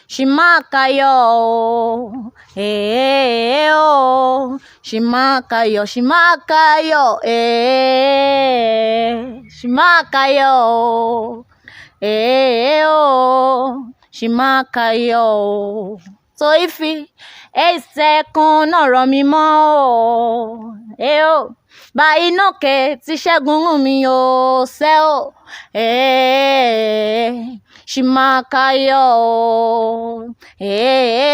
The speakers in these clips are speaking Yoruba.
Shimakayo, oh, Shimakayo, Shimakayo, Shimakayo, oh, Shimakayo. So ifi, second ọ̀rọ̀ mi mọ́ o, báyìí náà kẹ́ ti ṣẹ́gun mi o, ṣẹ́ o, Shimakayo,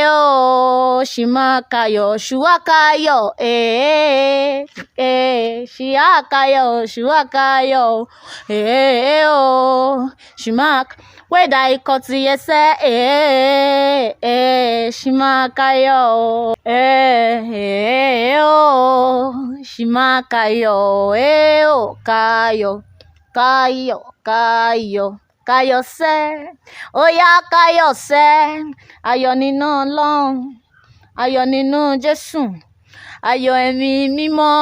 oh, Shimakayo, Shuakayo, Shiakayo, Shuakayo, oh, where I cut yes, Shimakayo, oh, Shimakayo, oh, Kayo se, oya Kayo se, ayọ̀ nínú Ọlọ́run, ayọ̀ nínú Jésù, ayọ̀ ẹ̀mí mímọ́,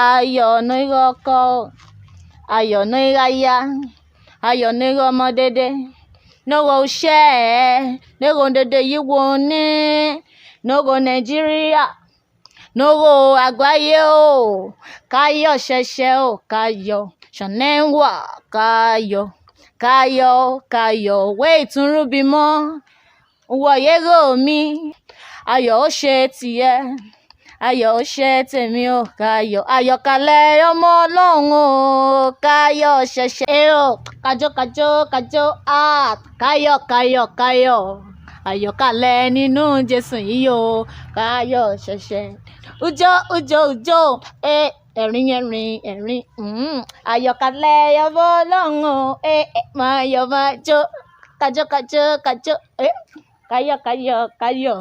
ayọ̀ nínú ọkọ, ayọ̀ nínú aya, ayọ̀ nínú ọmọ dédé, n'ogo uṣẹ́, n'ogo dédé yíwo ní, n'ogo Nàìjíríà, n'ogo àgbáyé o, Kayo ṣẹ̀ṣẹ̀ o, Kayo ṣọ̀nẹ́wà, Kayo, wait nrúbímọ́, wọ yẹ́rọ mi, ayọ̀ ó ṣe tiẹ̀, ayọ̀ ó ṣe tèmi o, Kayo, ayọ̀kalẹ̀ ọmọ Ọlọ́run o, Kayo ṣẹ̀ṣẹ̀ o, kájọ, Kayo, ayọ̀kalẹ̀ nínú Jésù yìí o, Kayo ṣẹ̀ṣẹ̀, ujo, ẹ̀rín, ayọ̀kalẹ̀ ọmọ Ọlọ́run o, máa jó, kájọ, Kayo,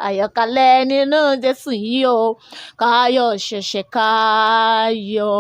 ayọ̀kalẹ̀ nínú Jésù yìí o, Kayo ṣẹ̀ṣẹ̀, Kayo.